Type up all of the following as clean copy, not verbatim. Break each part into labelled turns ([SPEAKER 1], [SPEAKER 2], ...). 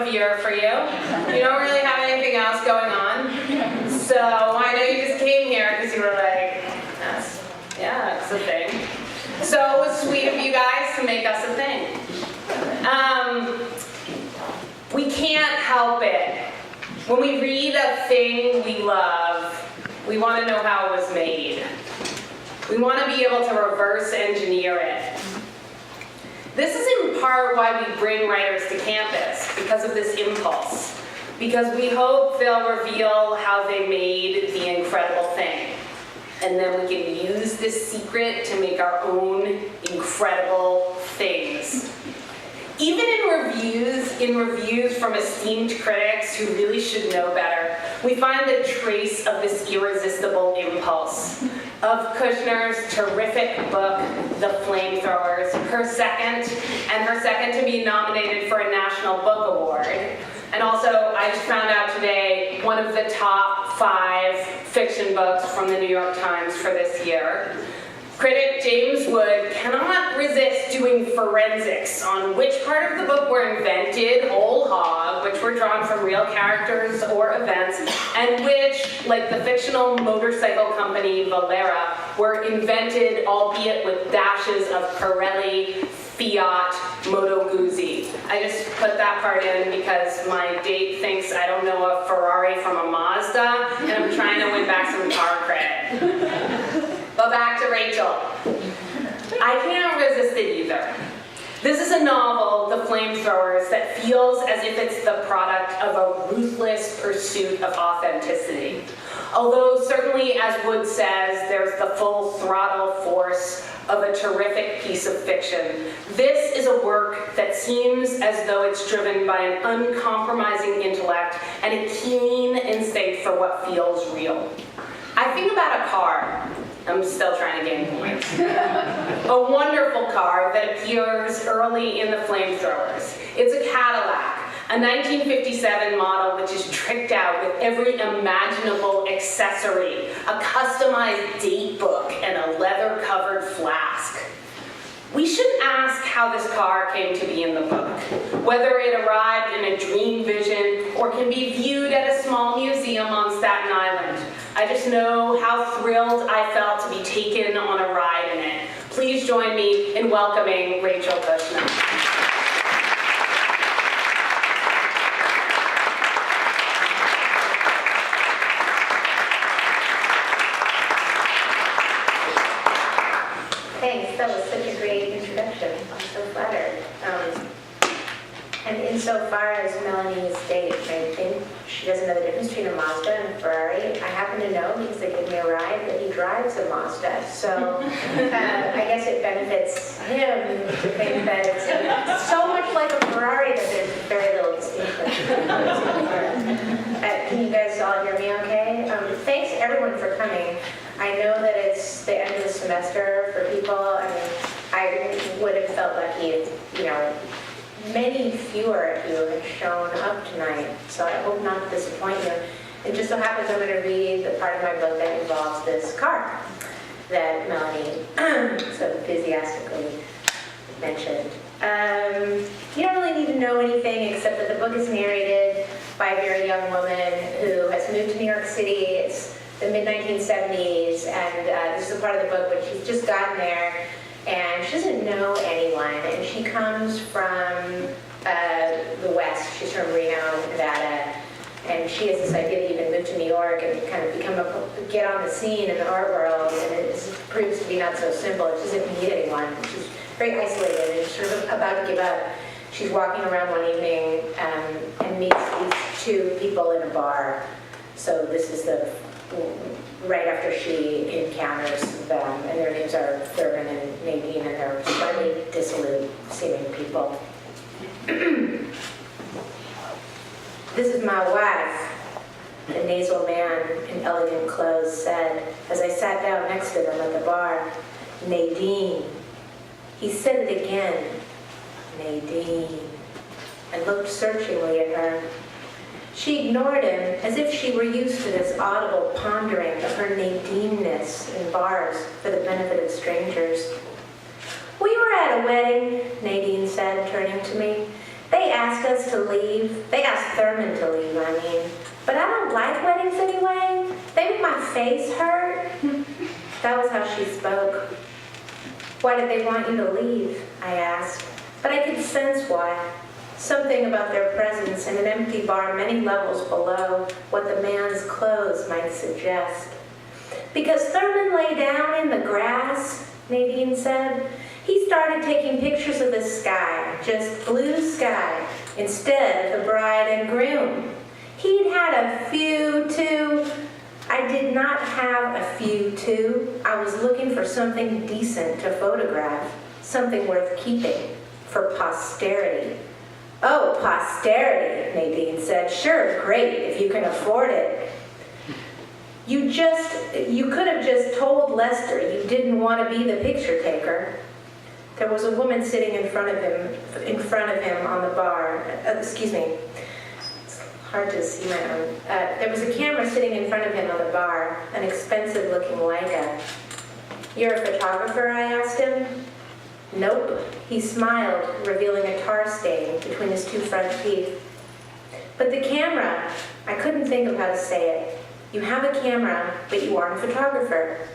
[SPEAKER 1] of year for you. You don't really have anything else going on. So I know you just came here because you were like, that's a thing. So it was sweet of you guys to make us a thing. We can't help it. When we read a thing we love, we want to know how it was made. We want to be able to reverse engineer it. This is in part why we bring writers to campus, because of this impulse. Because we hope they'll reveal how they made the incredible thing. And then we can use this secret to make our own incredible things. Even in reviews from esteemed critics who really should know better, we find the trace of this irresistible impulse. Of Kushner's terrific book, The Flamethrowers, her second to be nominated for a National Book Award. And also, I just found out today, one of the top 5 fiction books from the New York Times for this year. Critic James Wood cannot resist doing forensics on which part of the book were invented, whole hog, which were drawn from real characters or events, and which, like the fictional motorcycle company Valera, were invented, albeit with dashes of Pirelli, Fiat, Moto Guzzi. I just put that part in because my date thinks I don't know a Ferrari from a Mazda, and I'm trying to win back some car credit. But back to Rachel. I can't resist it either. This is a novel, The Flamethrowers, that feels as if it's the product of a ruthless pursuit of authenticity. Although certainly, as Wood says, there's the full throttle force of a terrific piece of fiction. This is a work that seems as though it's driven by an uncompromising intellect and a keen instinct for what feels real. I think about a car. I'm still trying to gain points. A wonderful car that appears early in The Flamethrowers. It's a Cadillac, a 1957 model which is tricked out with every imaginable accessory, a customized date book, and a leather-covered flask. We shouldn't ask how this car came to be in the book, whether it arrived in a dream vision or can be viewed at a small museum on Staten Island. I just know how thrilled I felt to be taken on a ride in it. Please join me in welcoming Rachel Kushner.
[SPEAKER 2] Thanks, that was such a great introduction. I'm so flattered. And insofar as Melanie's date, I think she doesn't know the difference between a Mazda and a Ferrari. I happen to know because they gave me a ride that he drives a Mazda. So I guess it benefits him to think that it's so much like a Ferrari that there's very little distinction. Can you guys all hear me okay? Thanks everyone for coming. I know that it's the end of the semester for people. I mean, I would have felt lucky if, many fewer of you have shown up tonight, so I hope not to disappoint you. It just so happens I'm going to read the part of my book that involves this car that Melanie so enthusiastically mentioned. You don't really need to know anything except that the book is narrated by a very young woman who has moved to New York City. It's the mid-1970s, and this is a part of the book, but she's just gotten there, and she doesn't know anyone, and she comes from the West. She's from Reno, Nevada, and she has this idea that you can move to New York and kind of get on the scene in the art world, and it proves to be not so simple. She doesn't meet anyone. She's very isolated and sort of about to give up. She's walking around one evening and meets these 2 people in a bar. So this is right after she encounters them, and their names are Thurman and Nadine, and they're slightly dissolute seeming people. This is my wife, the nasal man in elegant clothes said, as I sat down next to them at the bar. Nadine. He said it again, Nadine, and looked searchingly at her. She ignored him as if she were used to this audible pondering of her Nadine-ness in bars for the benefit of strangers. We were at a wedding, Nadine said, turning to me. They They asked us to leave. They asked Thurman to leave, I mean. But I don't like weddings anyway. They make my face hurt. That was how she spoke. Why did they want you to leave? I asked. But I could sense why. Something about their presence in an empty bar many levels below what the man's clothes might suggest. Because Thurman lay down in the grass, Nadine said, he started taking pictures of the sky, just blue sky, instead of the bride and groom. He'd had a few, too. I did not have a few, too. I was looking for something decent to photograph, something worth keeping, for posterity. Oh, posterity, Nadine said. Sure, great, if you can afford it. You could have just told Lester you didn't want to be the picture taker. There was a woman sitting in front of him on the bar. Excuse me. It's hard to see my own. There was a camera sitting in front of him on the bar, an expensive-looking Leica. You're a photographer, I asked him. Nope. He smiled, revealing a tar stain between his two front teeth. But the camera, I couldn't think of how to say it. You have a camera, but you aren't a photographer.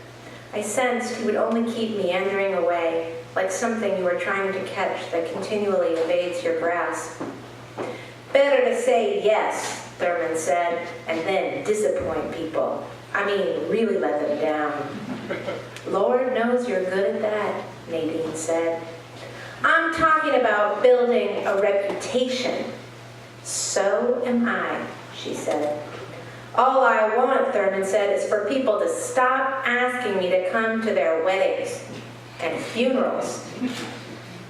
[SPEAKER 2] I sensed he would only keep meandering away, like something you are trying to catch that continually evades your grasp. Better to say yes, Thurman said, and then disappoint people. I mean, really let them down. Lord knows you're good at that, Nadine said. I'm talking about building a reputation. So am I, she said. All I want, Thurman said, is for people to stop asking me to come to their weddings and funerals.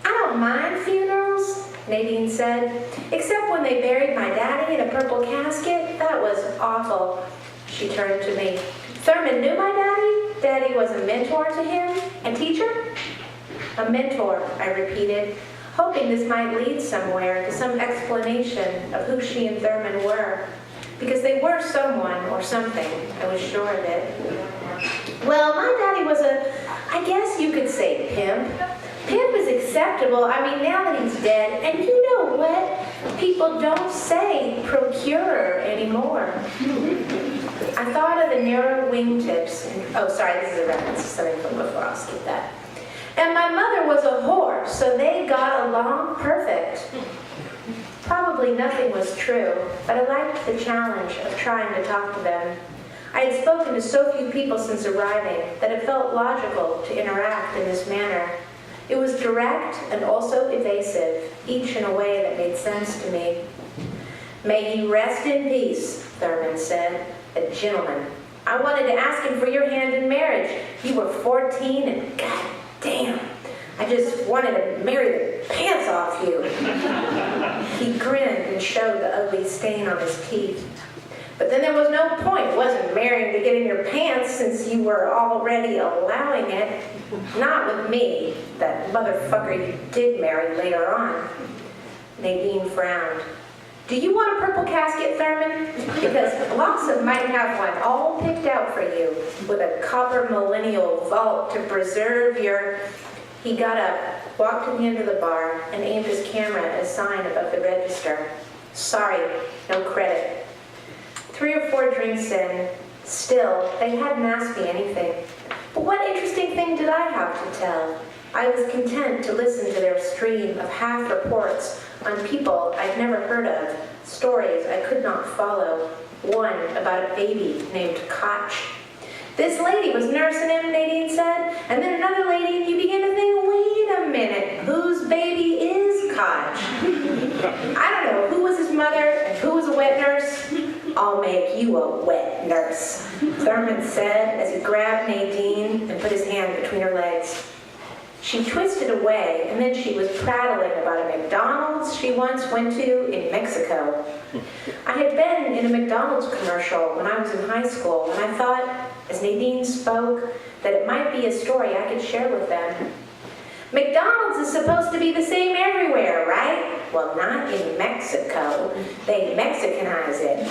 [SPEAKER 2] I don't mind funerals, Nadine said, except when they buried my daddy in a purple casket. That was awful. She turned to me. Thurman knew my daddy? Daddy was a mentor to him? A teacher? A mentor, I repeated, hoping this might lead somewhere to some explanation of who she and Thurman were. Because they were someone or something, I was sure of it. Well, my daddy was I guess you could say pimp. Pimp is acceptable, I mean, now that he's dead. And you know what? People don't say procurer anymore. I thought of the narrow wingtips. Oh, sorry, this is a reference to something from before. I'll skip that. And my mother was a whore, so they got along perfect. Probably nothing was true, but I liked the challenge of trying to talk to them. I had spoken to so few people since arriving that it felt logical to interact in this manner. It was direct and also evasive, each in a way that made sense to me. May he rest in peace, Thurman said, a gentleman. I wanted to ask him for your hand in marriage. You were 14 and god damn, I just wanted to marry the pants off you. He grinned and showed the ugly stain on his teeth. But then there was no point, wasn't marrying to get in your pants since you were already allowing it. Not with me, that motherfucker you did marry later on. Nadine frowned. Do you want a purple casket, Thurman? Because Blossom might have one all picked out for you, with a copper millennial vault to preserve your... He got up, walked to the end of the bar, and aimed his camera at a sign above the register. Sorry, no credit. 3 or 4 drinks in, still, they hadn't asked me anything. But what interesting thing did I have to tell? I was content to listen to their stream of half reports on people I'd never heard of, stories I could not follow. One about a baby named Koch. This lady was nursing him, Nadine said, and then another lady, and you begin to think, wait a minute, whose baby is Koch? I don't know, who was his mother and who was a wet nurse? I'll make you a wet nurse, Thurman said as he grabbed Nadine and put his hand between her legs. She twisted away, and then she was prattling about a McDonald's she once went to in Mexico. I had been in a McDonald's commercial when I was in high school, and I thought, as Nadine spoke, that it might be a story I could share with them. McDonald's is supposed to be the same everywhere, right? Well, not in Mexico. They Mexicanize it.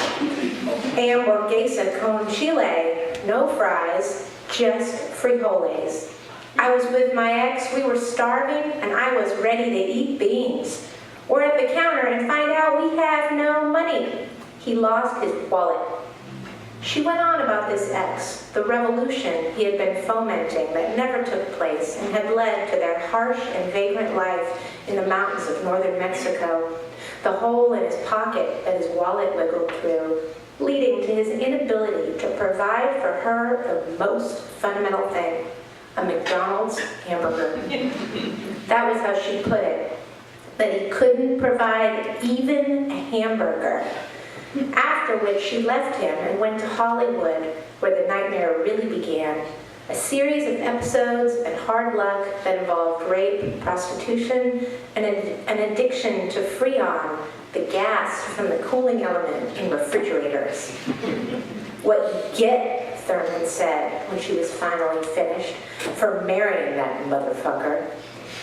[SPEAKER 2] Hamburguesa con chile, no fries, just frijoles. I was with my ex, we were starving, and I was ready to eat beans. We're at the counter and find out we have no money. He lost his wallet. She went on about this ex, the revolution he had been fomenting that never took place and had led to their harsh and vagrant life in the mountains of northern Mexico, the hole in his pocket that his wallet wiggled through, leading to his inability to provide for her the most fundamental thing, a McDonald's hamburger. That was how she put it, that he couldn't provide even a hamburger. After which she left him and went to Hollywood, where the nightmare really began. A series of episodes and hard luck that involved rape, prostitution, and an addiction to Freon, the gas from the cooling element in refrigerators. What you get, Thurman said when she was finally finished, for marrying that motherfucker.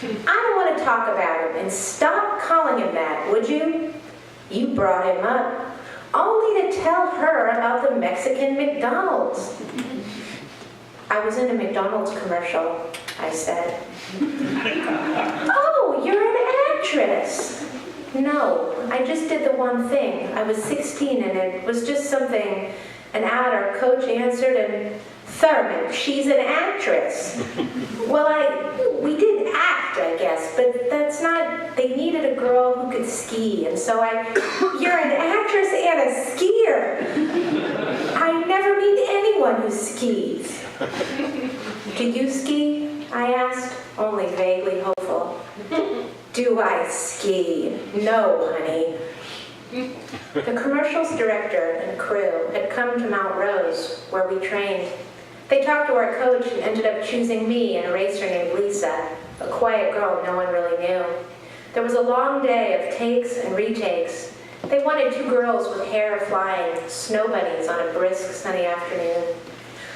[SPEAKER 2] I don't want to talk about him, and stop calling him that, would you? You brought him up. Only to tell her about the Mexican McDonald's. I was in a McDonald's commercial, I said. Oh, you're an actress. No, I just did the one thing. I was 16 and it was just something an ad our coach answered, and Thurman, she's an actress. Well, we did act, I guess, but that's not, they needed a girl who could ski, and so you're an actress and a skier. I never meet anyone who skis. Do you ski? I asked, only vaguely hopeful. Do I ski? No, honey. The commercial's director and crew had come to Mount Rose, where we trained. They talked to our coach and ended up choosing me and a racer named Lisa, a quiet girl no one really knew. There was a long day of takes and retakes. They wanted 2 girls with hair flying, snow bunnies on a brisk sunny afternoon.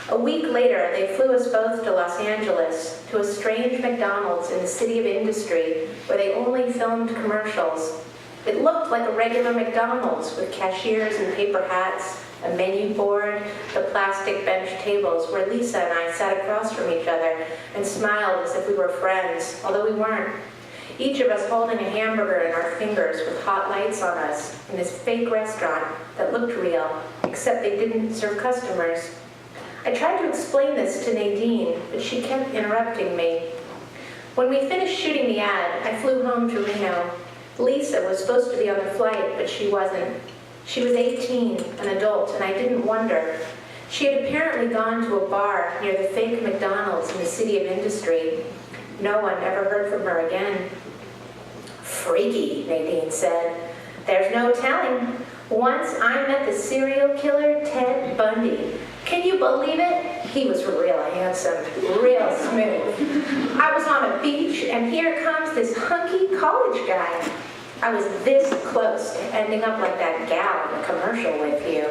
[SPEAKER 2] A week later, they flew us both to Los Angeles, to a strange McDonald's in the city of industry, where they only filmed commercials. It looked like a regular McDonald's, with cashiers in paper hats, a menu board, the plastic bench tables where Lisa and I sat across from each other and smiled as if we were friends, although we weren't. Each of us holding a hamburger in our fingers with hot lights on us in this fake restaurant that looked real, except they didn't serve customers. I tried to explain this to Nadine, but she kept interrupting me. When we finished shooting the ad, I flew home to Reno. Lisa was supposed to be on the flight, but she wasn't. She was 18, an adult, and I didn't wonder. She had apparently gone to a bar near the fake McDonald's in the city of industry. No one ever heard from her again. Freaky, Nadine said. There's no telling. Once I met the serial killer Ted Bundy. Can you believe it? He was real handsome, real smooth. I was on a beach, and here comes this hunky college guy. I was this close to ending up like that gal in the commercial with you.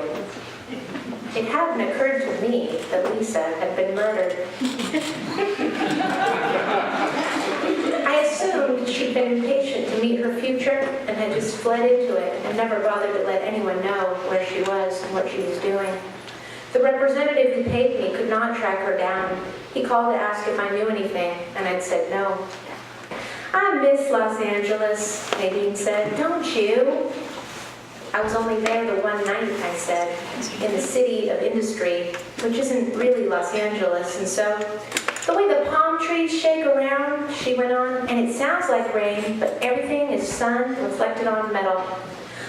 [SPEAKER 2] It hadn't occurred to me that Lisa had been murdered. I assumed she'd been impatient to meet her future and had just fled into it and never bothered to let anyone know where she was and what she was doing. The representative who paid me could not track her down. He called to ask if I knew anything, and I'd said no. I miss Los Angeles, Nadine said. Don't you? I was only there the one night, I said, in the city of industry, which isn't really Los Angeles, and so the way the palm trees shake around, she went on, and it sounds like rain, but everything is sun reflected on metal.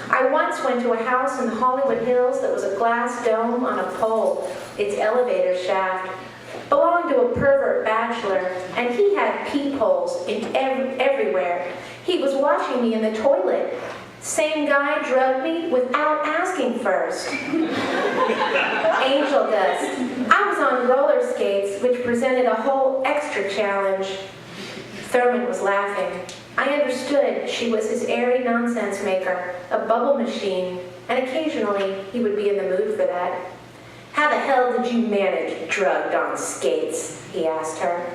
[SPEAKER 2] I once went to a house in the Hollywood Hills that was a glass dome on a pole. Its elevator shaft belonged to a pervert bachelor, and he had peepholes everywhere. He was watching me in the toilet. Same guy drugged me without asking first. Angel dust. I was on roller skates, which presented a whole extra challenge. Thurman was laughing. I understood she was his airy nonsense maker, a bubble machine, and occasionally he would be in the mood for that. How the hell did you manage drugged on skates? He asked her.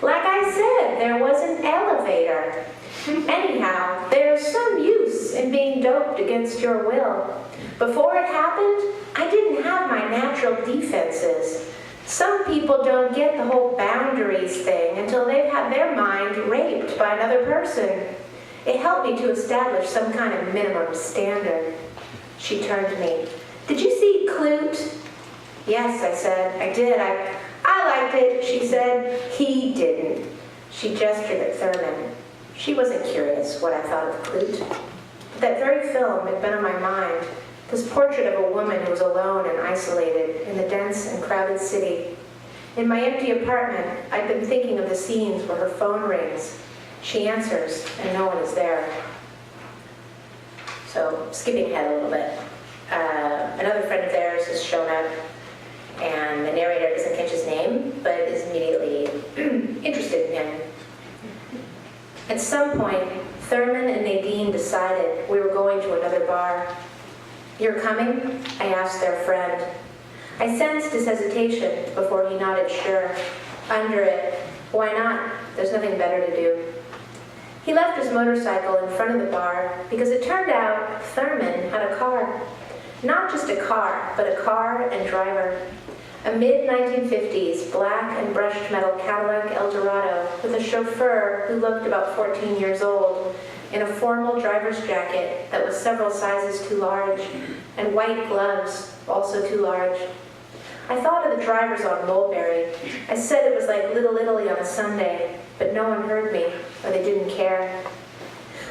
[SPEAKER 2] Like I said, there was an elevator. Anyhow, there's some use in being doped against your will. Before it happened, I didn't have my natural defenses. Some people don't get the whole boundaries thing until they've had their mind raped by another person. It helped me to establish some kind of minimum standard. She turned to me. Did you see Clute? Yes, I said. I did. I liked it, she said. He didn't. She gestured at Thurman. She wasn't curious what I thought of Clute. But that very film had been on my mind, this portrait of a woman who was alone and isolated in the dense and crowded city. In my empty apartment, I'd been thinking of the scenes where her phone rings. She answers, and no one is there. So, skipping ahead a little bit. Another friend of theirs has shown up, and the narrator doesn't catch his name, but is immediately interested in him. At some point, Thurman and Nadine decided we were going to another bar. You're coming? I asked their friend. I sensed his hesitation before he nodded sure. Under it, why not? There's nothing better to do. He left his motorcycle in front of the bar because it turned out Thurman had a car. Not just a car, but a car and driver. A mid-1950s black and brushed metal Cadillac Eldorado with a chauffeur who looked about 14 years old in a formal driver's jacket that was several sizes too large and white gloves also too large. I thought of the drivers on Mulberry. I said it was like Little Italy on a Sunday, but no one heard me, or they didn't care.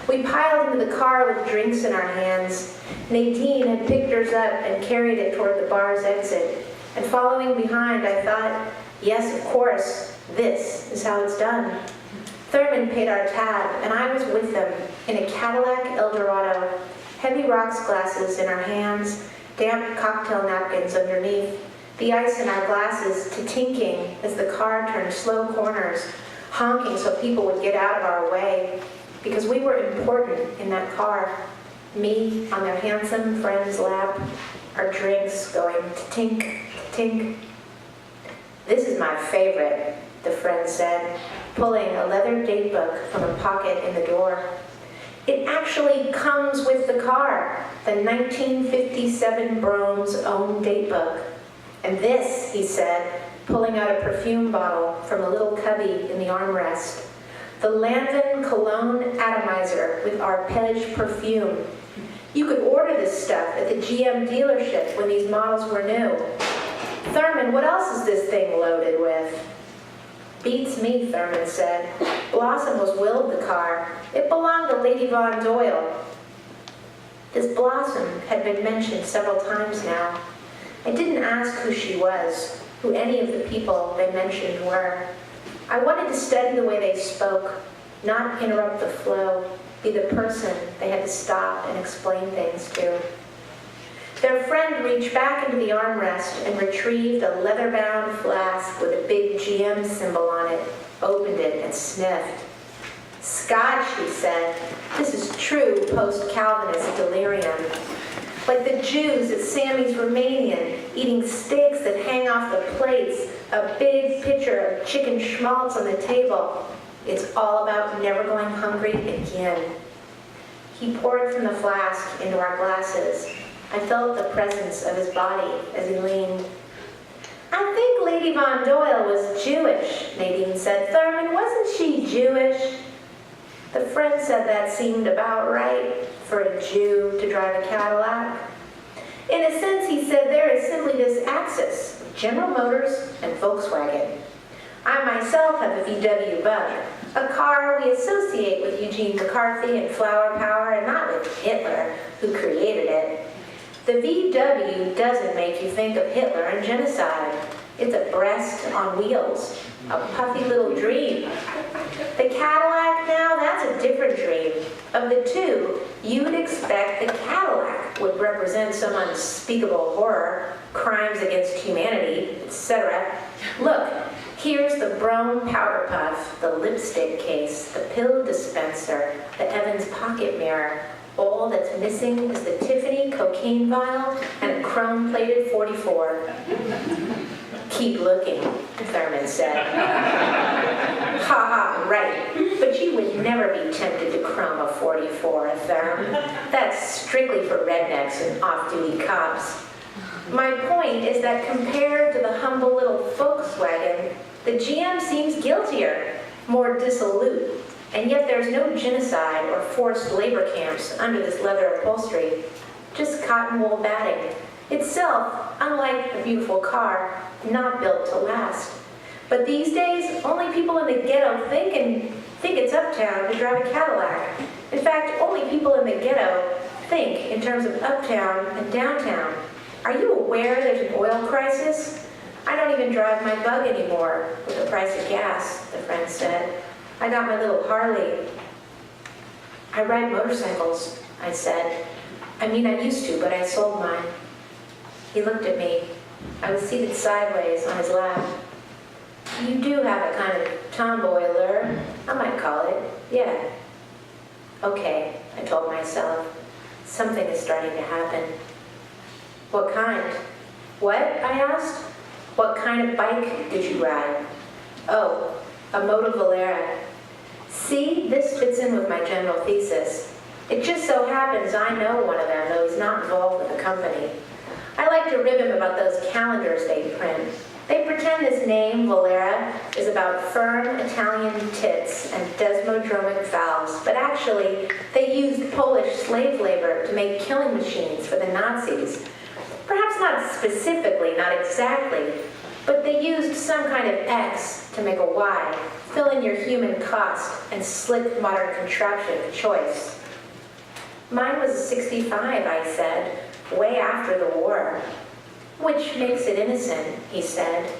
[SPEAKER 2] We piled into the car with drinks in our hands. Nadine had picked hers up and carried it toward the bar's exit. And following behind, I thought, yes, of course, this is how it's done. Thurman paid our tab, and I was with them in a Cadillac Eldorado, heavy rocks glasses in our hands, damp cocktail napkins underneath, the ice in our glasses tinking as the car turned slow corners, honking so people would get out of our way, because we were important in that car. Me on their handsome friend's lap, our drinks going tink, tink. This is my favorite, the friend said, pulling a leather date book from a pocket in the door. It actually comes with the car, the 1957 Brome's own date book. And this, he said, pulling out a perfume bottle from a little cubby in the armrest. The Lanvin Cologne Atomizer with Arpege perfume. You could order this stuff at the GM dealership when these models were new. Thurman, what else is this thing loaded with? Beats me, Thurman said. Blossom was willed the car. It belonged to Lady Von Doyle. This Blossom had been mentioned several times now. I didn't ask who she was, who any of the people they mentioned were. I wanted to study the way they spoke, not interrupt the flow, be the person they had to stop and explain things to. Their friend reached back into the armrest and retrieved a leather-bound flask with a big GM symbol on it, opened it, and sniffed. Scotch, he said. This is true post-Calvinist delirium. Like the Jews at Sammy's Romanian, eating steaks that hang off the plates, a big pitcher of chicken schmaltz on the table. It's all about never going hungry again. He poured from the flask into our glasses. I felt the presence of his body as he leaned. I think Lady Von Doyle was Jewish, Nadine said. Thurman, wasn't she Jewish? The friend said that seemed about right for a Jew to drive a Cadillac. In a sense, he said, there is simply this axis, General Motors and Volkswagen. I myself have a VW Bug, a car we associate with Eugene McCarthy and flower power and not with Hitler, who created it. The VW doesn't make you think of Hitler and genocide. It's a breast on wheels, a puffy little dream. The Cadillac now, that's a different dream. Of the two, you'd expect the Cadillac would represent some unspeakable horror, crimes against humanity, etc. Look, here's the Brome powder puff, the lipstick case, the pill dispenser, the Evans pocket mirror. All that's missing is the Tiffany cocaine vial and a chrome-plated 44. Keep looking, Thurman said. Ha ha, right. But you would never be tempted to chrome a 44, Thurman. That's strictly for rednecks and off-duty cops. My point is that compared to the humble little Volkswagen, the GM seems guiltier, more dissolute, And yet there's no genocide or forced labor camps under this leather upholstery, just cotton wool batting. Itself, unlike a beautiful car, not built to last. But these days, only people in the ghetto think it's uptown to drive a Cadillac. In fact, only people in the ghetto think in terms of uptown and downtown. Are you aware there's an oil crisis? I don't even drive my bug anymore with the price of gas, the friend said. I got my little Harley. I ride motorcycles, I said. I mean, I used to, but I sold mine. He looked at me. I was seated sideways on his lap. You do have a kind of tomboy allure, I might call it. Yeah. Okay, I told myself. Something is starting to happen. What kind? What? I asked. What kind of bike did you ride? Oh, a Moto Valera. See, this fits in with my general thesis. It just so happens I know one of them, though he's not involved with the company. I like to rib him about those calendars they print. They pretend this name, Valera, is about firm Italian tits and desmodromic valves, but actually, they used Polish slave labor to make killing machines for the Nazis. Perhaps not specifically, not exactly, but they used some kind of X to make a Y, fill in your human cost, and slick modern contraption of choice. Mine was a 65, I said, way after the war. Which makes it innocent, he said,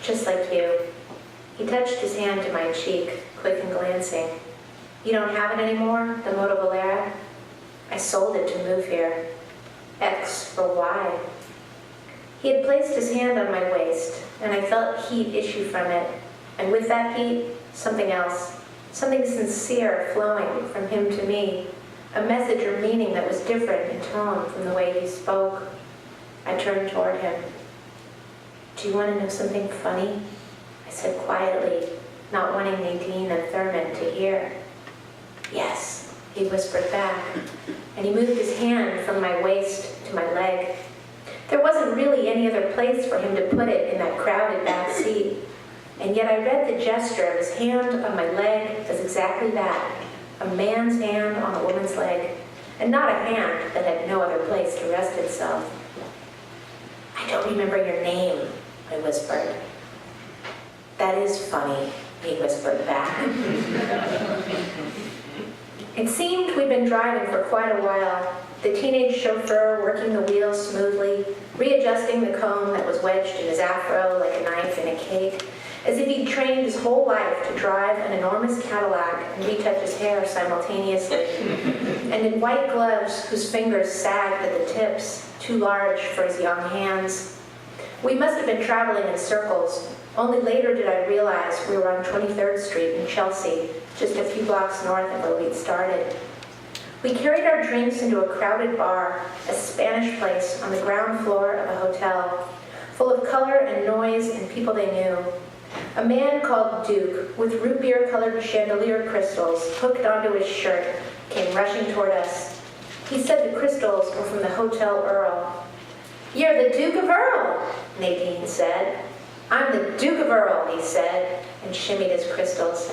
[SPEAKER 2] just like you. He touched his hand to my cheek, quick and glancing. You don't have it anymore, the Moto Valera? I sold it to move here. X for Y. He had placed his hand on my waist, and I felt heat issue from it, and with that heat, something else, something sincere flowing from him to me, a message or meaning that was different in tone from the way he spoke. I turned toward him. Do you want to know something funny? I said quietly, not wanting Nadine and Thurman to hear. Yes, he whispered back, and he moved his hand from my waist to my leg. There wasn't really any other place for him to put it in that crowded back seat, and yet I read the gesture of his hand on my leg as exactly that, a man's hand on a woman's leg, and not a hand that had no other place to rest itself. I don't remember your name, I whispered. That is funny, he whispered back. It seemed we'd been driving for quite a while, the teenage chauffeur working the wheels smoothly, readjusting the comb that was wedged in his afro like a knife in a cake, as if he'd trained his whole life to drive an enormous Cadillac and retouch his hair simultaneously, and in white gloves whose fingers sagged at the tips, too large for his young hands. We must have been traveling in circles. Only later did I realize we were on 23rd Street in Chelsea, just a few blocks north of where we'd started. We carried our drinks into a crowded bar, a Spanish place on the ground floor of a hotel, full of color and noise and people they knew. A man called Duke, with root beer-colored chandelier crystals hooked onto his shirt, came rushing toward us. He said the crystals were from the Hotel Earl. You're the Duke of Earl, Nadine said. I'm the Duke of Earl, he said, and shimmied his crystals.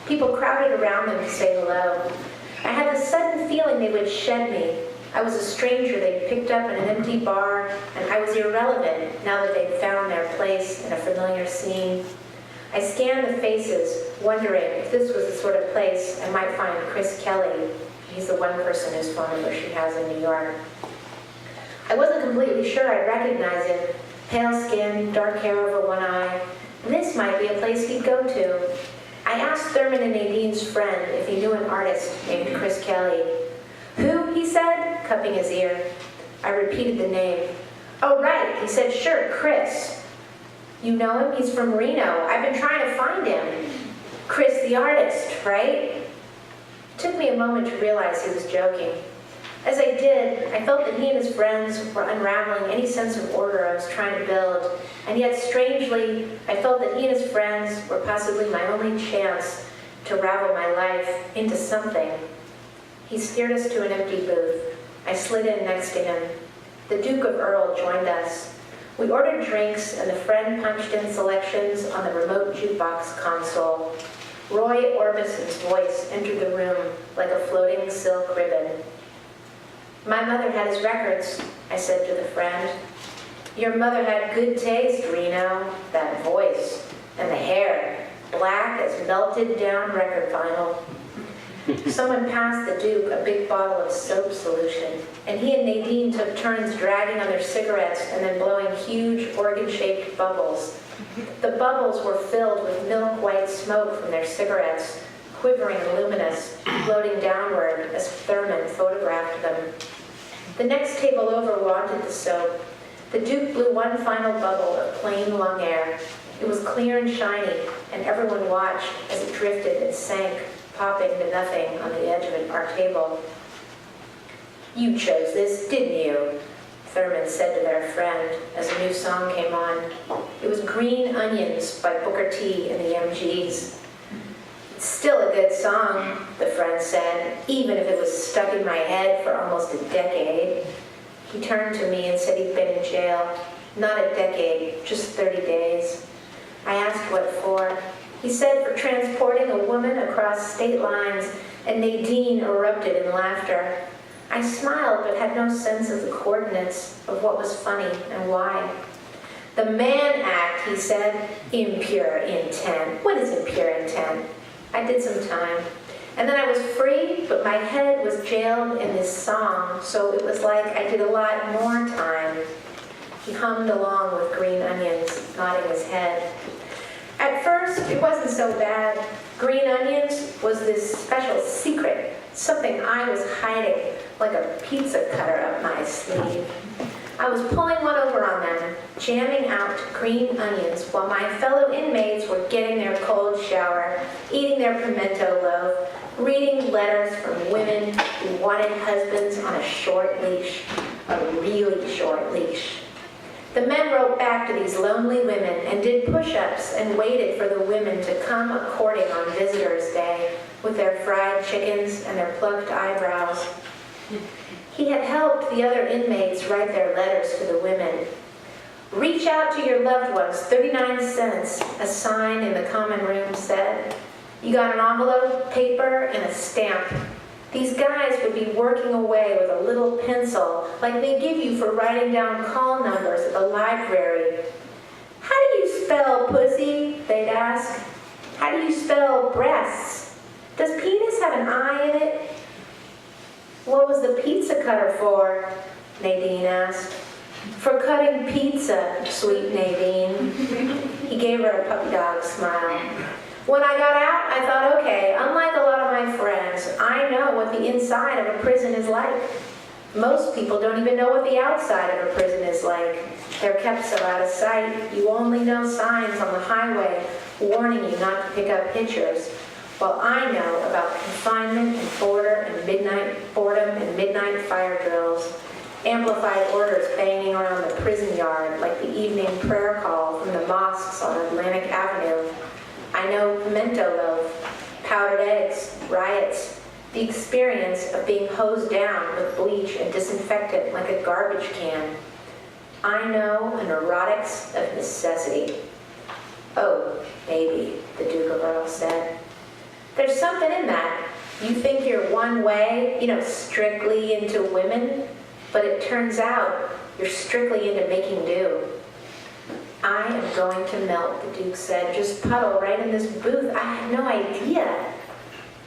[SPEAKER 2] People crowded around them to say hello. I had the sudden feeling they would shed me. I was a stranger they'd picked up in an empty bar, and I was irrelevant now that they'd found their place in a familiar scene. I scanned the faces, wondering if this was the sort of place I might find Chris Kelly. He's the one person whose phone number she has in New York. I wasn't completely sure I'd recognize him. Pale skin, dark hair over one eye. This might be a place he'd go to. I asked Thurman and Nadine's friend if he knew an artist named Chris Kelly. Who? He said, cupping his ear. I repeated the name. Oh, right, he said, sure, Chris. You know him? He's from Reno. I've been trying to find him. Chris the artist, right? It took me a moment to realize he was joking. As I did, I felt that he and his friends were unraveling any sense of order I was trying to build, and yet strangely, I felt that he and his friends were possibly my only chance to ravel my life into something. He steered us to an empty booth. I slid in next to him. The Duke of Earl joined us. We ordered drinks, and the friend punched in selections on the remote jukebox console. Roy Orbison's voice entered the room like a floating silk ribbon. "My mother had his records," I said to the friend. "Your mother had good taste, Reno. That voice. And the hair. Black as melted down record vinyl." Someone passed the Duke a big bottle of soap solution, and he and Nadine took turns dragging on their cigarettes and then blowing huge organ-shaped bubbles. The bubbles were filled with milk-white smoke from their cigarettes, quivering and luminous, floating downward as Thurman photographed them. The next table over wanted the soap. The Duke blew one final bubble of plain lung air. It was clear and shiny, and everyone watched as it drifted and sank, popping to nothing on the edge of our table. "You chose this, didn't you?" Thurman said to their friend as a new song came on. It was Green Onions by Booker T and the MGs. "It's still a good song," the friend said, "even if it was stuck in my head for almost a decade." He turned to me and said he'd been in jail. Not a decade, just 30 days. I asked what for. He said for transporting a woman across state lines, and Nadine erupted in laughter. I smiled but had no sense of the coordinates of what was funny and why. "The Mann Act," he said. "Impure intent. What is impure intent?" I did some time. And then I was free, but my head was jailed in this song, so it was like I did a lot more time. He hummed along with Green Onions, nodding his head. At first, it wasn't so bad. Green Onions was this special secret, something I was hiding, like a pizza cutter up my sleeve. I was pulling one over on them, jamming out Green Onions while my fellow inmates were getting their cold shower, eating their pimento loaf, reading letters from women who wanted husbands on a short leash, a really short leash. The men wrote back to these lonely women and did push-ups and waited for the women to come a-courting on Visitors' Day with their fried chickens and their plucked eyebrows. He had helped the other inmates write their letters to the women. "Reach out to your loved ones, 39 cents, a sign in the common room said. You got an envelope, paper, and a stamp. These guys would be working away with a little pencil, like they give you for writing down call numbers at the library. How do you spell pussy? They'd ask. How do you spell breasts? Does penis have an I in it? What was the pizza cutter for? Nadine asked. For cutting pizza, sweet Nadine. He gave her a puppy dog smile. When I got out, I thought, okay, unlike a lot of my friends, I know what the inside of a prison is like. Most people don't even know what the outside of a prison is like. They're kept so out of sight, you only know signs on the highway warning you not to pick up pictures. While I know about confinement and boredom and midnight fire drills, amplified orders banging around the prison yard like the evening prayer call from the mosques on Atlantic Avenue. I know pimento loaf, powdered eggs, riots, the experience of being hosed down with bleach and disinfectant like a garbage can. I know a neurotics of necessity. Oh, maybe, the Duke of Earl said. There's something in that. You think you're one way, strictly into women, but it turns out you're strictly into making do. I am going to melt, the Duke said. Just puddle right in this booth. I had no idea.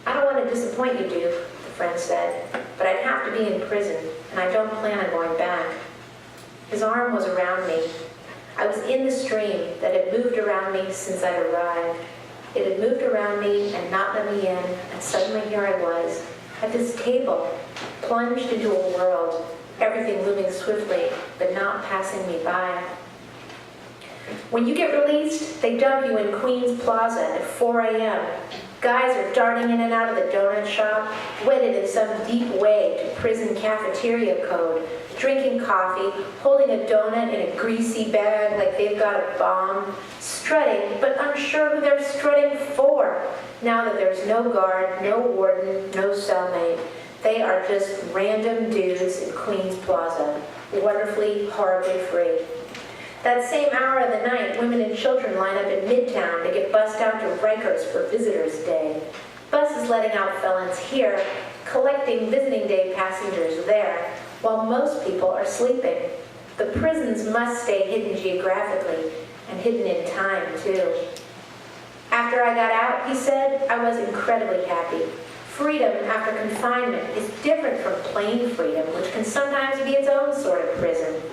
[SPEAKER 2] I don't want to disappoint you, Duke, the friend said, but I'd have to be in prison, and I don't plan on going back. His arm was around me. I was in the stream that had moved around me since I'd arrived. It had moved around me and not let me in, and suddenly here I was, at this table, plunged into a world, everything moving swiftly, but not passing me by. When you get released, they dump you in Queens Plaza at 4 a.m. Guys are darting in and out of the donut shop, wedded in some deep way to prison cafeteria code, drinking coffee, holding a donut in a greasy bag like they've got a bomb, strutting, but unsure who they're strutting for. Now that there's no guard, no warden, no cellmate, they are just random dudes in Queens Plaza, wonderfully, horribly free. That same hour of the night, women and children line up in Midtown to get bussed out to Rikers for Visitors' Day. Buses letting out felons here, collecting visiting day passengers there, while most people are sleeping. The prisons must stay hidden geographically, and hidden in time, too. After I got out, he said, I was incredibly happy. Freedom after confinement is different from plain freedom, which can sometimes be its own sort of prison.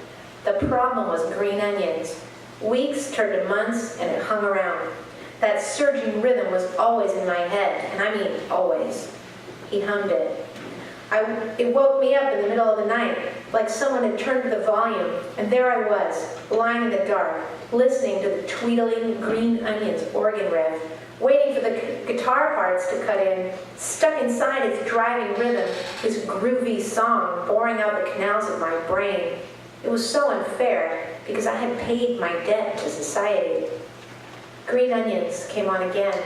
[SPEAKER 2] The problem was green onions. Weeks turned to months, and it hung around. That surging rhythm was always in my head, and I mean always. He hummed it. It woke me up in the middle of the night, like someone had turned the volume, and there I was, lying in the dark, listening to the tweedling Green Onions organ riff, waiting for the guitar parts to cut in, stuck inside its driving rhythm, this groovy song boring out the canals of my brain. It was so unfair, because I had paid my debt to society. Green Onions came on again,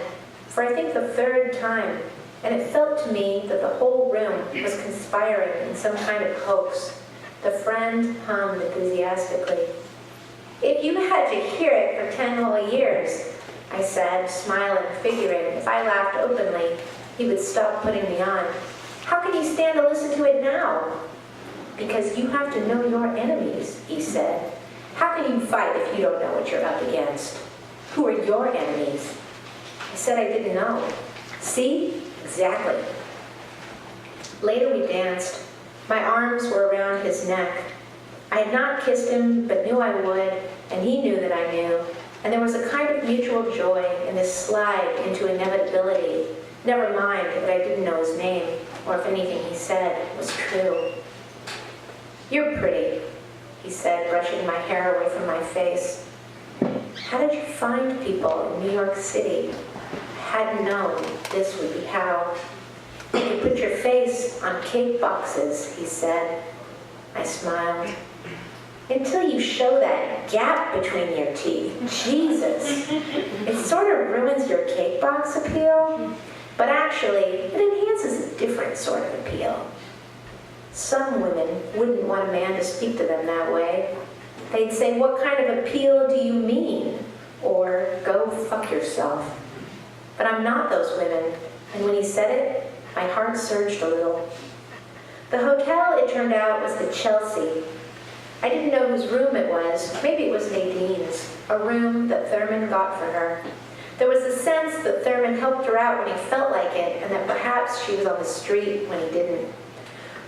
[SPEAKER 2] for I think the third time, and it felt to me that the whole room was conspiring in some kind of hoax. The friend hummed enthusiastically. If you had to hear it for 10 whole years, I said, smiling, figuring if I laughed openly, he would stop putting me on. How can you stand to listen to it now? Because you have to know your enemies, he said. How can you fight if you don't know what you're up against? Who are your enemies? I said I didn't know. See? Exactly. Later we danced. My arms were around his neck. I had not kissed him, but knew I would, and he knew that I knew. And there was a kind of mutual joy in this slide into inevitability. Never mind that I didn't know his name, or if anything he said was true. You're pretty, he said, brushing my hair away from my face. How did you find people in New York City? I hadn't known this would be how. You put your face on cake boxes, he said. I smiled. Until you show that gap between your teeth. Jesus. It sort of ruins your cake box appeal, but actually, it enhances a different sort of appeal. Some women wouldn't want a man to speak to them that way. They'd say, what kind of appeal do you mean? Or, go fuck yourself. But I'm not those women, and when he said it, my heart surged a little. The hotel, it turned out, was the Chelsea. I didn't know whose room it was. Maybe it was Nadine's, a room that Thurman got for her. There was the sense that Thurman helped her out when he felt like it, and that perhaps she was on the street when he didn't.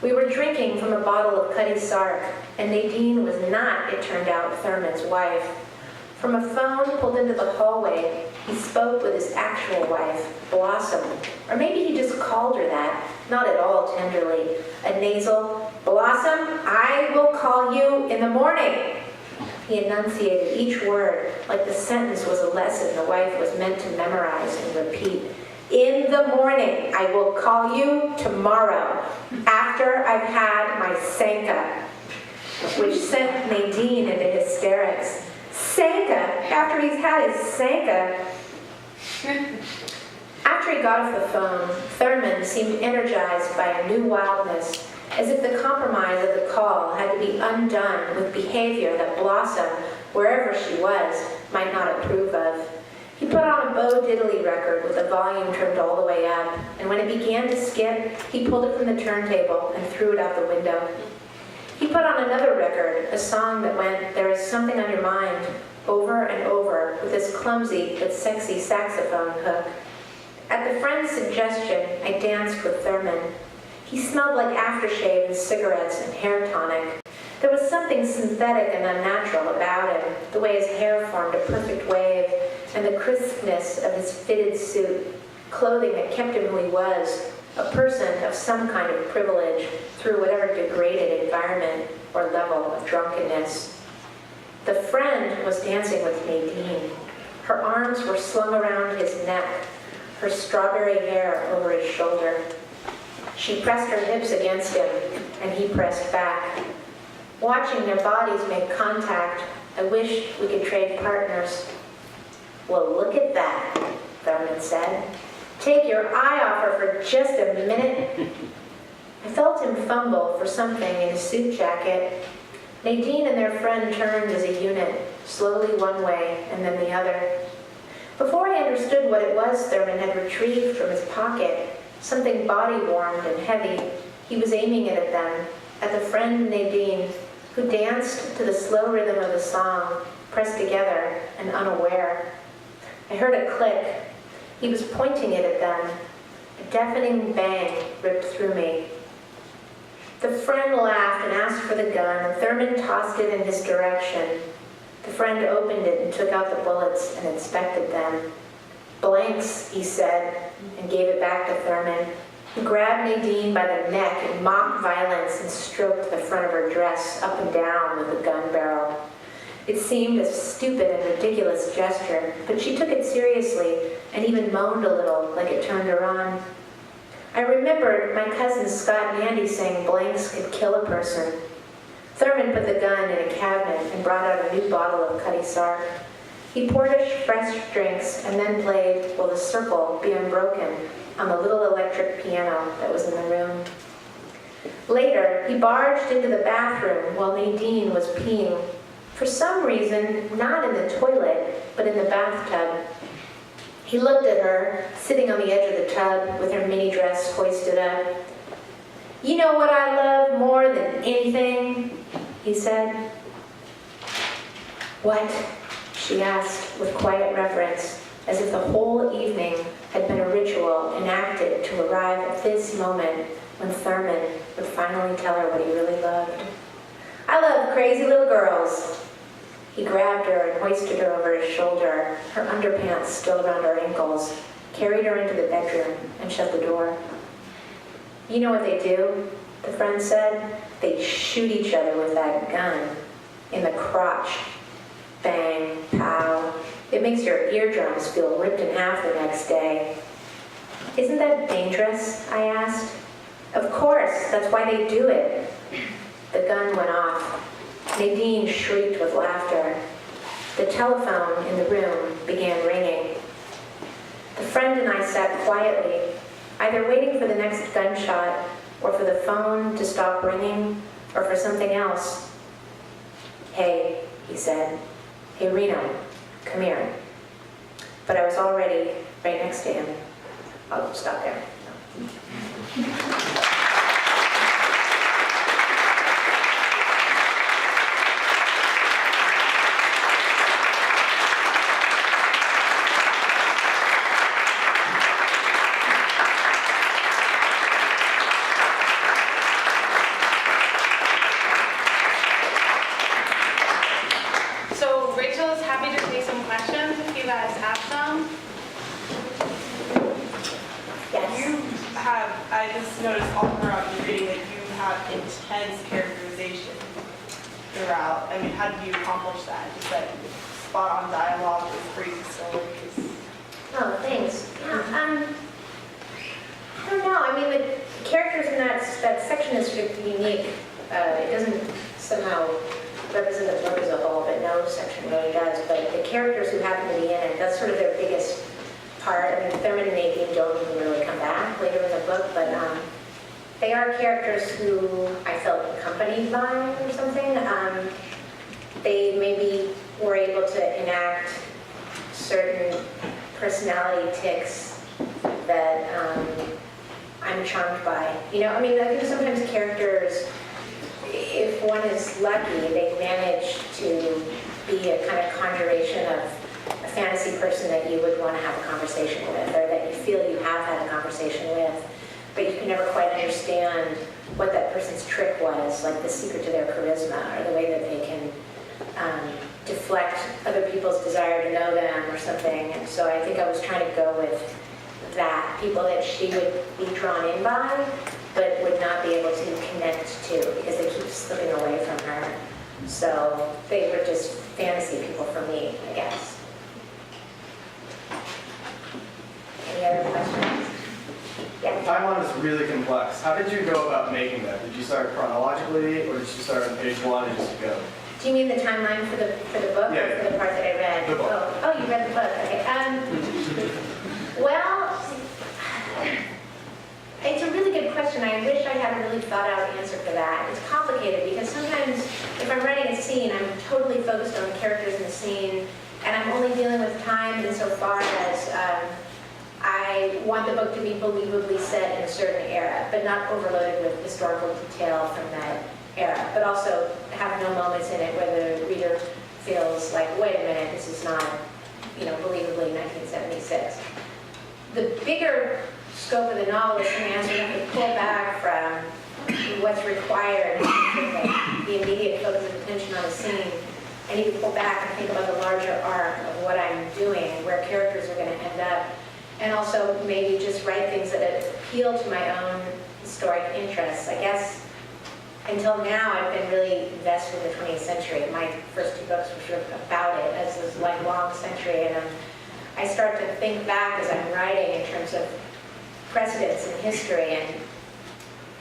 [SPEAKER 2] We were drinking from a bottle of Cutty Sark, and Nadine was not, it turned out, Thurman's wife. From a phone pulled into the hallway, he spoke with his actual wife, Blossom. Or maybe he just called her that, not at all tenderly. A nasal, Blossom, I will call you in the morning. He enunciated each word like the sentence was a lesson the wife was meant to memorize and repeat. In the morning, I will call you tomorrow, after I've had my Sanka, which sent Nadine into hysterics. Sanka, after he's had his Sanka. After he got off the phone, Thurman seemed energized by a new wildness, as if the compromise of the call had to be undone with behavior that Blossom, wherever she was, might not approve of. He put on a Bo Diddley record with the volume turned all the way up, and when it began to skip, he pulled it from the turntable and threw it out the window. He put on another record, a song that went, There Is Something on Your Mind, over and over, with his clumsy but sexy saxophone hook. At the friend's suggestion, I danced with Thurman. He smelled like aftershave and cigarettes and hair tonic. There was something synthetic and unnatural about him, the way his hair formed a perfect wave, and the crispness of his fitted suit, clothing that kept him who he was, a person of some kind of privilege through whatever degraded environment or level of drunkenness. The friend was dancing with Nadine. Her arms were slung around his neck, her strawberry hair over his shoulder. She pressed her hips against him, and he pressed back. Watching their bodies make contact, I wished we could trade partners. Well, look at that, Thurman said. Take your eye off her for just a minute. I felt him fumble for something in his suit jacket. Nadine and their friend turned as a unit, slowly one way and then the other. Before I understood what it was Thurman had retrieved from his pocket, something body-warmed and heavy, he was aiming it at them, at the friend Nadine, who danced to the slow rhythm of the song, pressed together and unaware. I heard it click. He was pointing it at them. A deafening bang ripped through me. The friend laughed and asked for the gun, and Thurman tossed it in his direction. The friend opened it and took out the bullets and inspected them. "Blanks," he said, and gave it back to Thurman. He grabbed Nadine by the neck in mock violence and stroked the front of her dress up and down with the gun barrel. It seemed a stupid and ridiculous gesture, but she took it seriously and even moaned a little like it turned her on. I remembered my cousins Scott and Andy saying blanks could kill a person. Thurman put the gun in a cabinet and brought out a new bottle of Cutty Sark. He poured us fresh drinks and then played Will the Circle Be Unbroken on the little electric piano that was in the room. Later, he barged into the bathroom while Nadine was peeing. For some reason, not in the toilet, but in the bathtub. He looked at her, sitting on the edge of the tub with her mini dress hoisted up. "You know what I love more than anything?" he said. "What?" she asked with quiet reverence, as if the whole evening had been a ritual enacted to arrive at this moment when Thurman would finally tell her what he really loved. "I love crazy little girls." He grabbed her and hoisted her over his shoulder, her underpants still around her ankles, carried her into the bedroom, and shut the door. "You know what they do?" the friend said. "They shoot each other with that gun. In the crotch. Bang, pow. It makes your eardrums feel ripped in half the next day." "Isn't that dangerous?" I asked. "Of course, that's why they do it." The gun went off. Nadine shrieked with laughter. The telephone in the room began ringing. The friend and I sat quietly, either waiting for the next gunshot, or for the phone to stop ringing, or for something else. "Hey," he said. "Hey, Reno, come here." But I was already right next to him. I'll stop there.
[SPEAKER 3] I just noticed all throughout your reading that you have intense characterization throughout. I mean, how did you accomplish that? Just that spot-on dialogue with crazy stories?
[SPEAKER 2] Oh, thanks. Yeah, I don't know. I mean, the characters in that section is sort of unique. It doesn't somehow represent the book as a whole, but no section really does. But the characters who happen to be in it, that's sort of their biggest part. I mean, Thurman and Nadine don't even really come back later in the book, but they are characters who I felt accompanied by or something. They maybe were able to enact certain personality tics that I'm charmed by. You know, I mean, I think sometimes characters, if one is lucky, they manage to be a kind of conjuration of a fantasy person that you would want to have a conversation with, or that you feel you have had a conversation with, but you can never quite understand what that person's trick was, like the secret to their charisma, or the way that they can deflect other people's desire to know them or something. And so I think I was trying to go with that, people that she would be drawn in by, but would not be able to connect to because they keep slipping away from her. So they were just fantasy people for me, I guess. Any other questions? Yeah.
[SPEAKER 4] The timeline is really complex. How did you go about making that? Did you start chronologically, or did you start on page 1 and just go?
[SPEAKER 2] Do you mean the timeline for the book,
[SPEAKER 4] Yeah.
[SPEAKER 2] or for the part that I read?
[SPEAKER 4] The book.
[SPEAKER 2] Oh, you read the book. Okay. Well, it's a really good question. I wish I had a really thought-out answer for that. It's complicated because sometimes if I'm writing a scene, I'm totally focused on the characters in the scene, and I'm only dealing with time insofar as I want the book to be believably set in a certain era, but not overloaded with historical detail from that era, but also have no moments in it where the reader feels like, wait a minute, this is not, believably 1976. The bigger scope of the novel is something else we have to pull back from what's required in terms of the immediate focus of attention on a scene. I need to pull back and think about the larger arc of what I'm doing and where characters are going to end up. And also maybe just write things that appeal to my own historic interests. I guess until now I've been really invested in the 20th century. My first two books were sort of about it as this like long century, and I start to think back as I'm writing in terms of precedents in history, and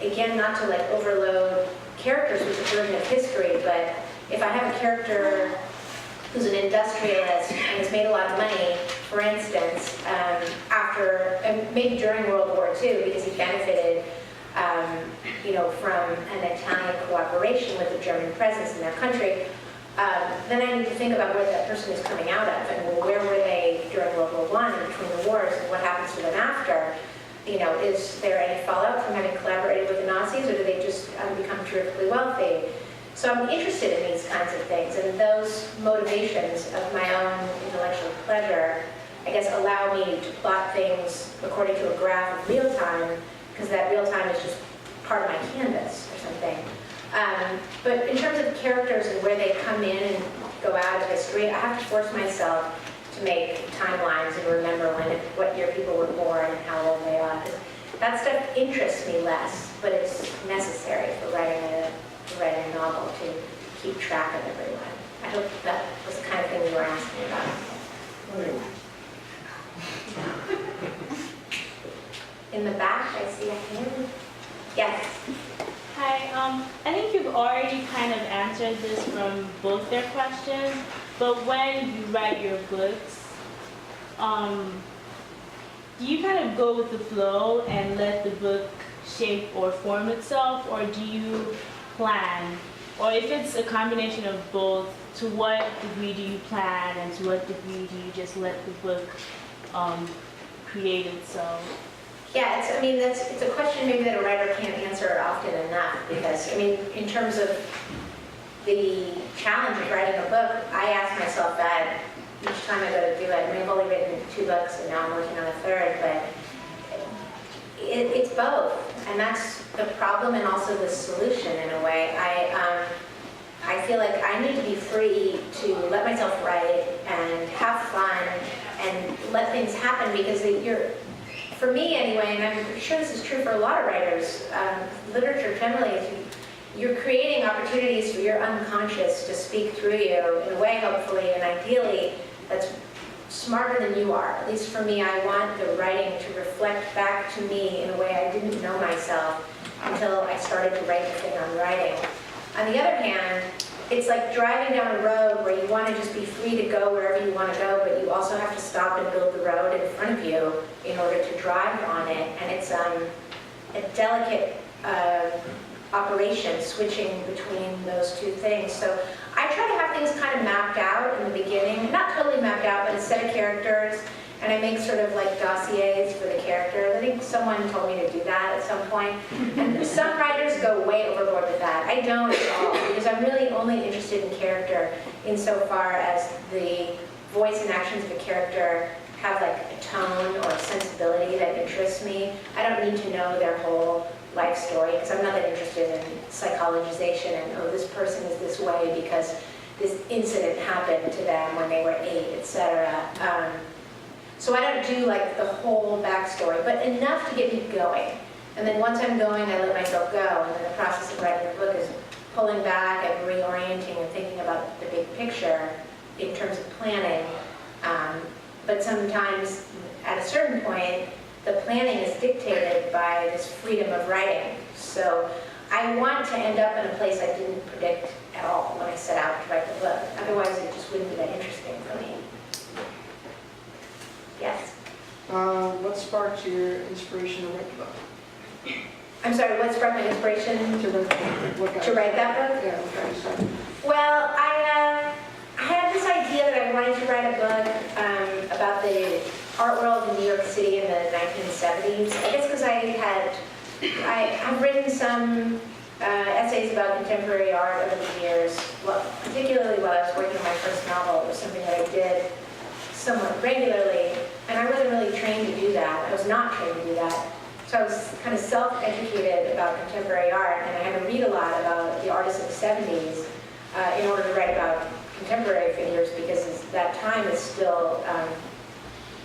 [SPEAKER 2] again, not to like overload characters with the burden of history, but if I have a character who's an industrialist and has made a lot of money, for instance, and maybe during World War II, because he benefited from an Italian cooperation with the German presence in their country, then I need to think about where that person is coming out of, and where were they during World War I and between the wars, and what happens to them after. Is there any fallout from having collaborated with the Nazis, or do they just become terrifically wealthy? So I'm interested in these kinds of things, and those motivations of my own intellectual pleasure, I guess, allow me to plot things according to a graph of real time, because that real time is just part of my canvas or something. But in terms of characters and where they come in and go out of history, I have to force myself to make timelines and remember what year people were born and how old they are. That stuff interests me less, but it's necessary for writing a novel to keep track of everyone. I hope that was the kind of thing you were asking about. In the back, I see a hand. Yes.
[SPEAKER 5] Hi, I think you've already kind of answered this from both their questions, but when you write your books, do you kind of go with the flow and let the book shape or form itself, or do you plan? Or if it's a combination of both, to what degree do you plan, and to what degree do you just let the book create itself?
[SPEAKER 2] Yeah, it's a question maybe that a writer can't answer often enough, because, in terms of the challenge of writing a book, I ask myself that each time I go to do it. I've only written 2 books, and now I'm working on a 3rd, but it's both, and that's the problem and also the solution in a way. I feel like I need to be free to let myself write and have fun and let things happen, because for me anyway, and I'm sure this is true for a lot of writers, literature generally, you're creating opportunities for your unconscious to speak through you in a way, hopefully, and ideally, that's smarter than you are. At least for me, I want the writing to reflect back to me in a way I didn't know myself until I started to write the thing I'm writing. On the other hand, it's like driving down a road where you want to just be free to go wherever you want to go, but you also have to stop and build the road in front of you in order to drive on it. And it's a delicate operation, switching between those two things. So I try to have things kind of mapped out in the beginning, not totally mapped out, but a set of characters, and I make sort of like dossiers for the characters. I think someone told me to do that at some point. And some writers go way overboard with that. I don't at all, because I'm really only interested in character insofar as the voice and actions of a character have like a tone or a sensibility that interests me. I don't need to know their whole life story, because I'm not that interested in psychologization and, oh, this person is this way because this incident happened to them when they were 8, etc. So I don't do like the whole backstory, but enough to get me going. And then once I'm going, I let myself go. And then the process of writing the book is pulling back and reorienting and thinking about the big picture in terms of planning. But sometimes at a certain point, the planning is dictated by this freedom of writing. So I want to end up in a place I didn't predict at all when I set out to write the book. Otherwise, it just wouldn't be that interesting for me. Yes?
[SPEAKER 6] What sparked your inspiration to write the book?
[SPEAKER 2] I'm sorry, what sparked my inspiration
[SPEAKER 6] To write
[SPEAKER 2] to write that book?
[SPEAKER 6] Yeah, what got you started?
[SPEAKER 2] Well, 70s. I guess because I've written some essays about contemporary art over the years, well, particularly while I was working on my first novel. It was something that I did somewhat regularly, and I wasn't really trained to do that. I was not trained to do that. So I was kind of self-educated about contemporary art, and I had to read a lot about the artists of the 70s in order to write about contemporary figures, because that time is still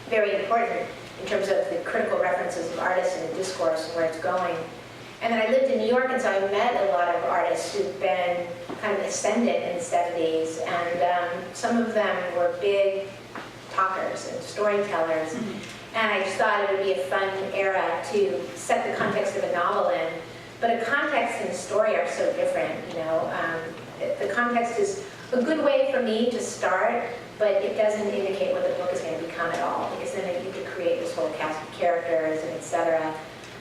[SPEAKER 2] very important in terms of the critical references of artists and the discourse and where it's going. And then I lived in New York, and so I met a lot of artists who've been kind of ascendant in the 70s, and some of them were big talkers and storytellers. And I just thought it would be a fun era to set the context of a novel in. But a context and a story are so different, you know. The context is a good way for me to start, but it doesn't indicate what the book is going to become at all, because then I need to create this whole cast of characters and etc.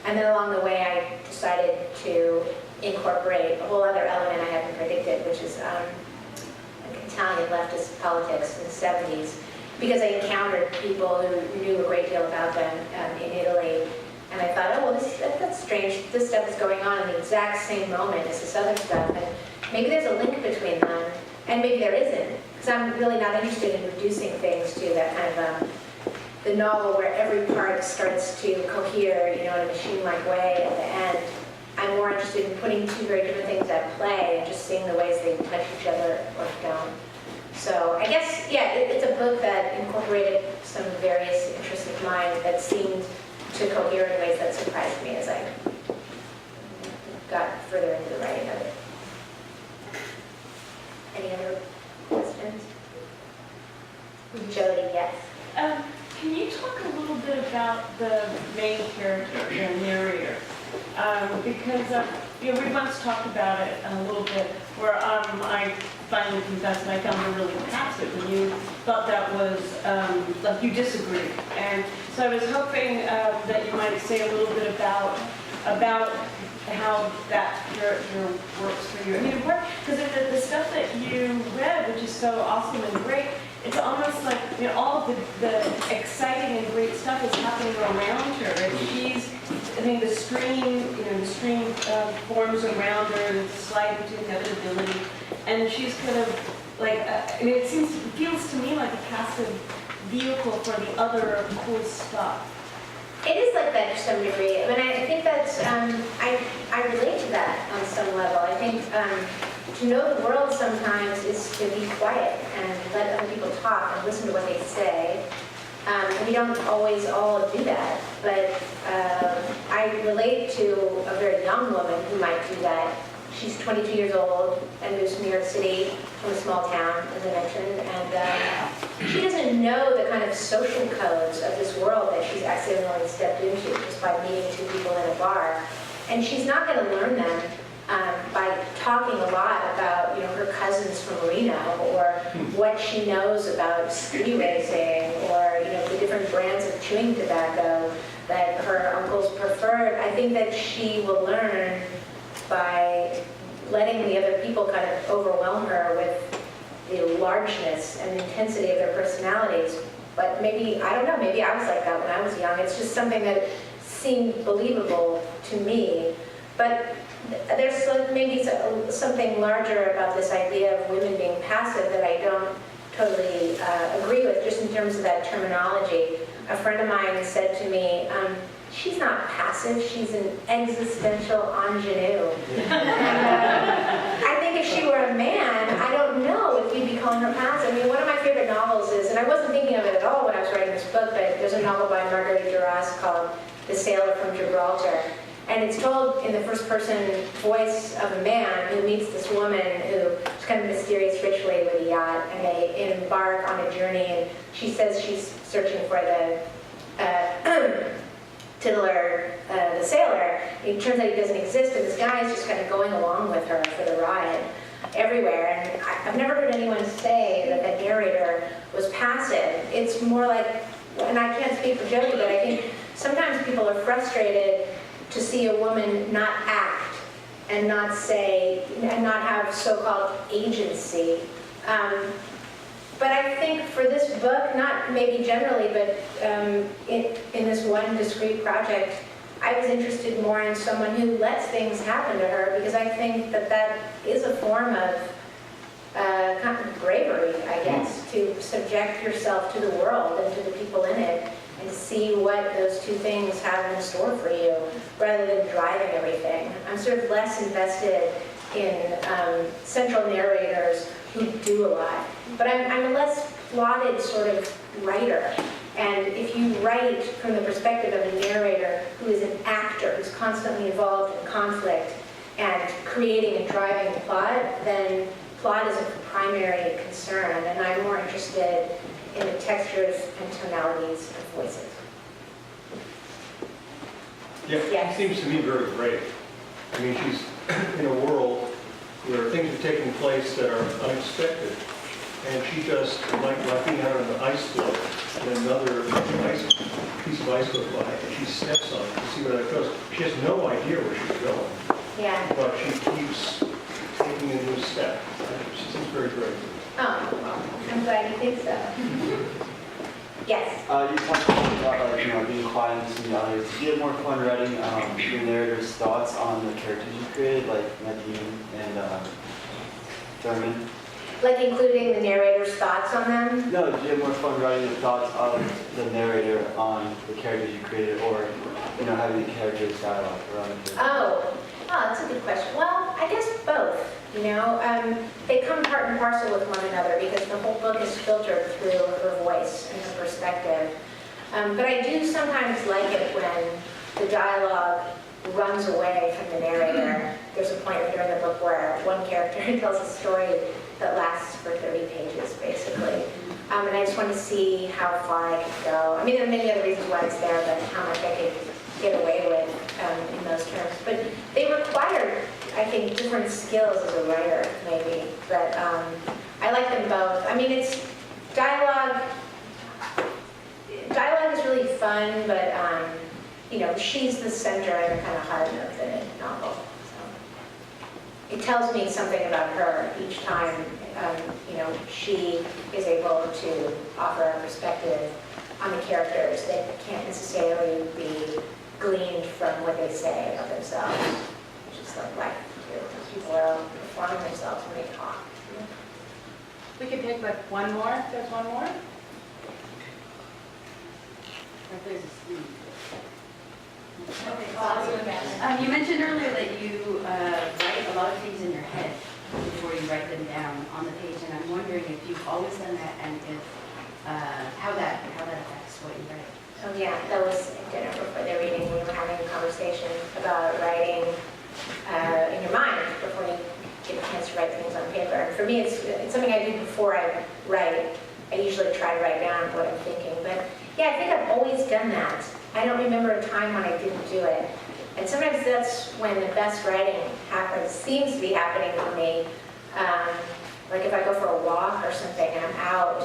[SPEAKER 2] And then along the way, I decided to incorporate a whole other element I hadn't predicted, which is like Italian leftist politics in the 70s, because I encountered people who knew a great deal about them in Italy. And I thought, oh, well, that's strange. This stuff is going on in the exact same moment as this other stuff. And maybe there's a link between them, and maybe there isn't. Because I'm really not interested in reducing things to that kind of the novel where every part starts to cohere, you know, in a machine-like way at the end. I'm more interested in putting two very different things at play and just seeing the ways they touch each other or don't. So I guess, yeah, it's a book that incorporated some various interests of mine that seemed to cohere in ways that surprised me as I got further into the writing of it. Any other questions? Jody, yes.
[SPEAKER 7] Can you talk a little bit about the main character, the narrator? Because you know, we once talked about it a little bit, where I finally confessed that I found her really passive, and you thought that was like you disagreed. And so I was hoping that you might say a little bit about how that character works for you. I mean, because the stuff that you read, which is so awesome and great, it's almost like, you know, all of the exciting and great stuff is happening around her. And she's, I think the stream forms around her, the slide between inevitability, and she's kind of like, I mean, it feels to me like a passive vehicle for the other cool stuff.
[SPEAKER 2] It is like that to some degree. I mean, I think that's, I relate to that on some level. I think to know the world sometimes is to be quiet and let other people talk and listen to what they say. And we don't always all do that, but I relate to a very young woman who might do that. She's 22 years old and moves to New York City from a small town, as I mentioned, and she doesn't know the kind of social codes of this world that she's accidentally stepped into just by meeting two people in a bar. And she's not going to learn them by talking a lot about, you know, her cousins from Reno, or what she knows about ski racing, or, you know, the different brands of chewing tobacco that her uncles preferred. I think that she will learn by letting the other people kind of overwhelm her with the largeness and intensity of their personalities. But maybe, I don't know, maybe I was like that when I was young. It's just something that seemed believable to me. But there's maybe something larger about this idea of women being passive that I don't totally agree with, just in terms of that terminology. A friend of mine said to me, she's not passive, she's an existential ingenue. And I think if she were a man, I don't know if we'd be calling her passive. I mean, one of my favorite novels is, and I wasn't thinking of it at all when I was writing this book, but there's a novel by Marguerite Duras called The Sailor from Gibraltar. And it's told in the first person voice of a man who meets this woman who's kind of mysterious rich lady with a yacht, and they embark on a journey, and she says she's searching for the Tiddler, the sailor. It turns out he doesn't exist, and this guy is just kind of going along with her for the ride everywhere. And I've never heard anyone say that the narrator was passive. It's more like, and I can't speak for Jody, but I think sometimes people are frustrated to see a woman not act and not say, and not have so-called agency. But I think for this book, not maybe generally, but in this one discrete project, I was interested more in someone who lets things happen to her, because I think that that is a form of kind of bravery, I guess, to subject yourself to the world and to the people in it, and to see what those two things have in store for you, rather than driving everything. I'm sort of less invested in central narrators who do a lot. But I'm a less plotted sort of writer. And if you write from the perspective of a narrator who is an actor, who's constantly involved in conflict and creating and driving the plot, then plot is a primary concern. And I'm more interested in the textures and tonalities of voices.
[SPEAKER 8] Yeah,
[SPEAKER 2] Yes.
[SPEAKER 8] she seems to me very brave. I mean, she's in a world where things are taking place that are unexpected, and she just, like being out on an ice floe, and another piece of ice goes by, and she steps on it to see where that goes. She has no idea where she's going,
[SPEAKER 2] Yeah.
[SPEAKER 8] but she keeps taking a new step. She seems very brave.
[SPEAKER 2] Oh, well, I'm glad you think so. Yes.
[SPEAKER 9] You talked about being quiet and listening to others. Did you have more fun writing your narrator's thoughts on the characters you created, like Nadine and Thurman?
[SPEAKER 2] Like including the narrator's thoughts on them?
[SPEAKER 9] No, did you have more fun writing the thoughts of the narrator on the characters you created, or having the characters dialogue around the characters?
[SPEAKER 2] Oh, that's a good question. Well, I guess both. They come part and parcel with one another, because the whole book is filtered through her voice and her perspective. But I do sometimes like it when the dialogue runs away from the narrator. There's a point later in the book where one character tells a story that lasts for 30 pages, basically. And I just want to see how far I could go. I mean, there are many other reasons why it's there, but how much I could get away with in those terms. But they require, I think, different skills as a writer, maybe. But I like them both. I mean, it's dialogue. Dialogue is really fun, but she's the center and the kind of heart of the novel. So it tells me something about her each time. She is able to offer a perspective on the characters that can't necessarily be gleaned from what they say of themselves, which is like life too. People are performing themselves when they talk.
[SPEAKER 7] We can take like one more, if there's one more.
[SPEAKER 10] You mentioned earlier that you write a lot of things in your head before you write them down on the page, and I'm wondering if you've always done that, and if how that affects what you write.
[SPEAKER 2] Oh yeah, that was at dinner before the reading. We were having a conversation about writing in your mind before you get a chance to write things on paper. And for me, it's something I do before I write. I usually try to write down what I'm thinking. But yeah, I think I've always done that. I don't remember a time when I didn't do it. And sometimes that's when the best writing seems to be happening for me. Like if I go for a walk or something and I'm out,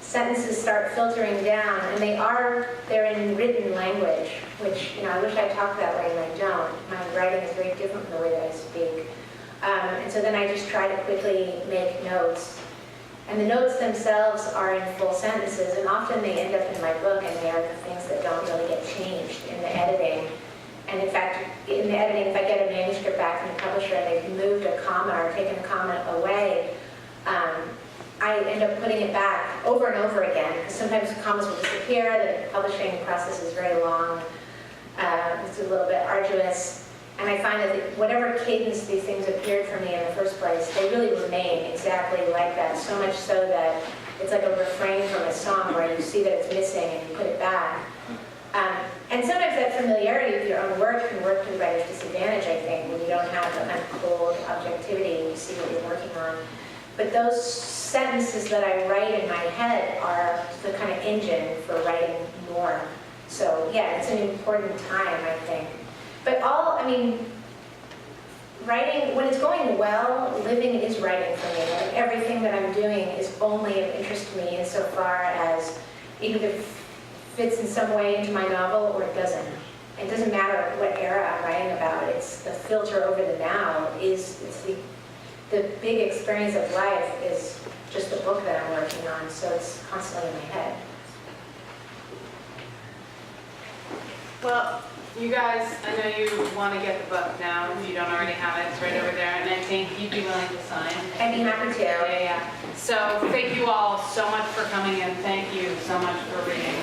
[SPEAKER 2] sentences start filtering down, and they're in written language, which I wish I talked that way, and I don't. My writing is very different from the way that I speak. And so then I just try to quickly make notes. And the notes themselves are in full sentences, and often they end up in my book, and they are the things that don't really get changed in the editing. And in fact, in the editing, if I get a manuscript back from the publisher and they've moved a comma or taken a comma away, I end up putting it back over and over again, because sometimes the commas will disappear, the publishing process is very long, it's a little bit arduous. And I find that whatever cadence these things appeared for me in the first place, they really remain exactly like that, so much so that it's like a refrain from a song where you see that it's missing and you put it back. And sometimes that familiarity with your own work can work to the writer's disadvantage, I think, when you don't have the kind of cold objectivity and you see what you're working on. But those sentences that I write in my head are the kind of engine for writing more. So yeah, it's an important time, I think. But writing, when it's going well, living is writing for me. Like everything that I'm doing is only of interest to me insofar as it either fits in some way into my novel or it doesn't. It doesn't matter what era I'm writing about. It's the filter over the now. the big experience of life is just the book that I'm working on, so it's constantly in my head.
[SPEAKER 1] Well, you guys, I know you want to get the book now, if you don't already have it, it's right over there, and I think you'd be willing to sign.
[SPEAKER 2] I'd be happy to.
[SPEAKER 1] Yeah. So thank you all so much for coming in, thank you so much for reading.